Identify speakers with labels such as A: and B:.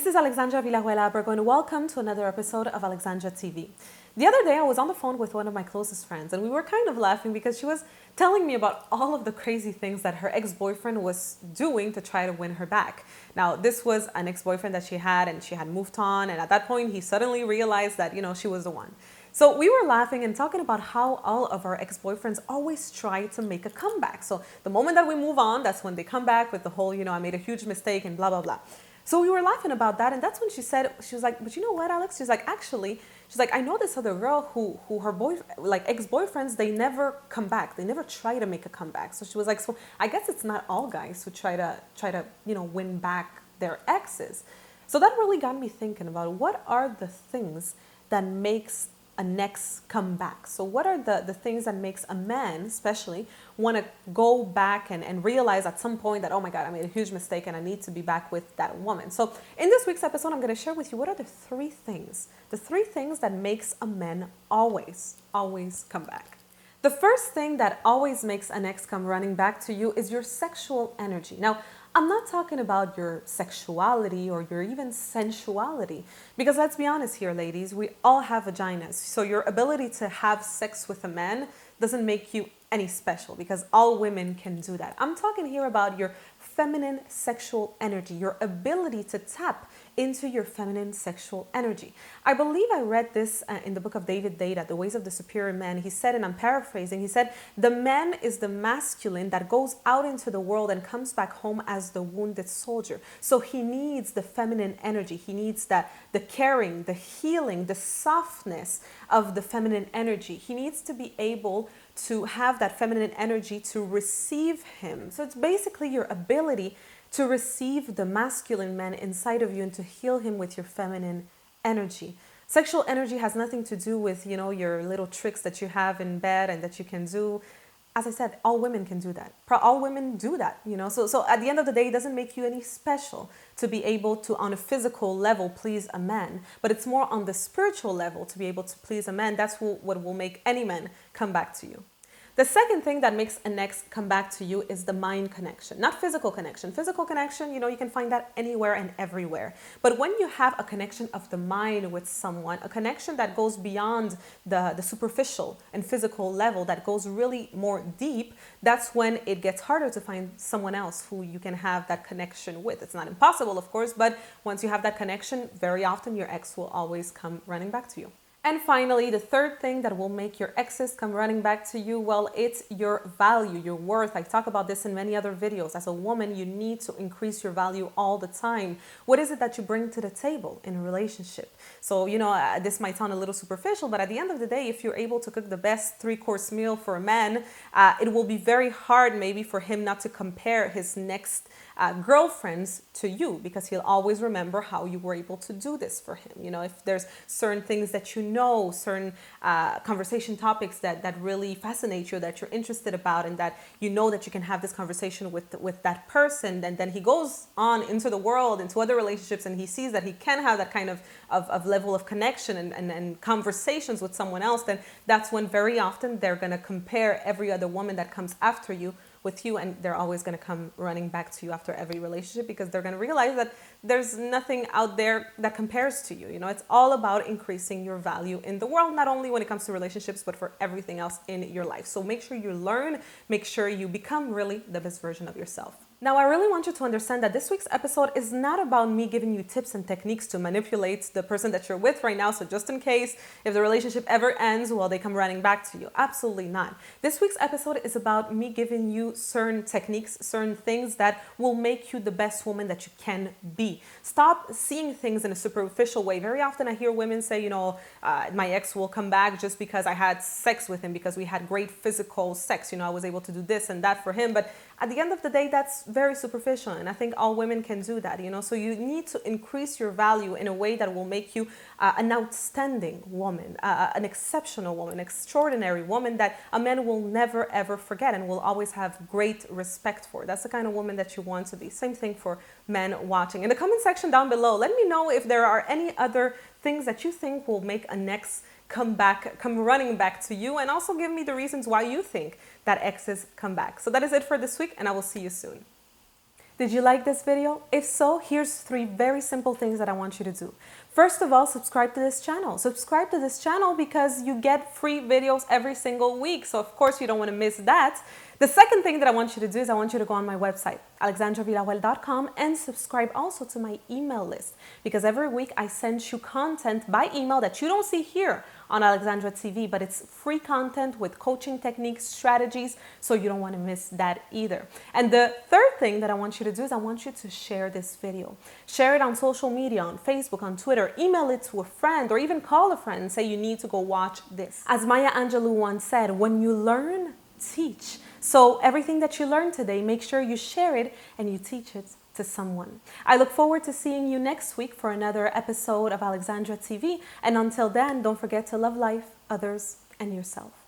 A: This is Alexandra Villarroel Abrego and welcome to another episode of Alexandra TV. The other day I was on the phone with one of my closest friends and we were kind of laughing because she was telling me about all of the crazy things that her ex-boyfriend was doing to try to win her back. Now, this was an ex-boyfriend that she had and she had moved on, and at that point he suddenly realized that, she was the one. So we were laughing and talking about how all of our ex-boyfriends always try to make a comeback. So the moment that we move on, that's when they come back with the whole, I made a huge mistake and blah, blah, blah. So we were laughing about that, and that's when she said, she was like, but you know what, Alex? She's like, actually, I know this other girl who her ex-boyfriends, they never come back. They never try to make a comeback. So she was like, so I guess it's not all guys who try to win back their exes. So that really got me thinking about what are the things that makes an ex come back. So what are the things that makes a man especially want to go back and realize at some point that, oh my God, I made a huge mistake and I need to be back with that woman. So in this week's episode, I'm going to share with you what are the three things that makes a man always come back. The first thing that always makes an ex come running back to you is your sexual energy. Now, I'm not talking about your sexuality or your even sensuality, because let's be honest here, ladies, we all have vaginas. So your ability to have sex with a man doesn't make you any special, because all women can do that. I'm talking here about your feminine sexual energy, your ability to tap into your feminine sexual energy. I believe I read this in the book of A.V.A, The Ways of the Superior Man. He said, and I'm paraphrasing, he said, the man is the masculine that goes out into the world and comes back home as the wounded soldier. So he needs the feminine energy. He needs the caring, the healing, the softness of the feminine energy. He needs to be able to have that feminine energy to receive him. So it's basically your ability to receive the masculine man inside of you and to heal him with your feminine energy. Sexual energy has nothing to do with, your little tricks that you have in bed and that you can do. As I said, all women can do that. All women do that, So at the end of the day, it doesn't make you any special to be able to, on a physical level, please a man. But it's more on the spiritual level to be able to please a man. That's what will make any man come back to you. The second thing that makes an ex come back to you is the mind connection, not physical connection. Physical connection, you can find that anywhere and everywhere. But when you have a connection of the mind with someone, a connection that goes beyond the superficial and physical level, that goes really more deep, that's when it gets harder to find someone else who you can have that connection with. It's not impossible, of course, but once you have that connection, very often your ex will always come running back to you. And finally, the third thing that will make your exes come running back to you, well, it's your value, your worth. I talk about this in many other videos. As a woman, you need to increase your value all the time. What is it that you bring to the table in a relationship? So, this might sound a little superficial, but at the end of the day, if you're able to cook the best 3-course meal for a man, it will be very hard maybe for him not to compare his next girlfriends to you, because he'll always remember how you were able to do this for him. If there's certain things that certain conversation topics that really fascinate you, that you're interested about, and that that you can have this conversation with that person, then he goes on into the world, into other relationships, and he sees that he can have that kind of level of connection and conversations with someone else, then that's when very often they're going to compare every other woman that comes after you with you, and they're always going to come running back to you after every relationship, because they're going to realize that there's nothing out there that compares to you. It's all about increasing your value in the world, not only when it comes to relationships, but for everything else in your life. So make sure you learn, make sure you become really the best version of yourself. Now, I really want you to understand that this week's episode is not about me giving you tips and techniques to manipulate the person that you're with right now. So just in case, if the relationship ever ends, well, they come running back to you. Absolutely not. This week's episode is about me giving you certain techniques, certain things that will make you the best woman that you can be. Stop seeing things in a superficial way. Very often I hear women say, my ex will come back just because I had sex with him, because we had great physical sex. I was able to do this and that for him. But at the end of the day, that's very superficial, and I think all women can do that, So you need to increase your value in a way that will make you an outstanding woman, an exceptional woman, an extraordinary woman that a man will never ever forget and will always have great respect for. That's the kind of woman that you want to be. Same thing for men watching. In the comment section down below, let me know if there are any other things that you think will make an ex come running back to you, and also give me the reasons why you think that exes come back. So that is it for this week, and I will see you soon. Did you like this video? If so, here's 3 very simple things that I want you to do. First of all, subscribe to this channel. Subscribe to this channel because you get free videos every single week. So of course you don't want to miss that. The second thing that I want you to do is I want you to go on my website, alexandravillarroel.com, and subscribe also to my email list, because every week I send you content by email that you don't see here on Alexandra TV, but it's free content with coaching techniques, strategies, so you don't want to miss that either. And the third thing that I want you to do is I want you to share this video. Share it on social media, on Facebook, on Twitter, email it to a friend, or even call a friend and say you need to go watch this. As Maya Angelou once said, when you learn, teach. So everything that you learned today, make sure you share it and you teach it to someone. I look forward to seeing you next week for another episode of Alexandra TV. And until then, don't forget to love life, others, and yourself.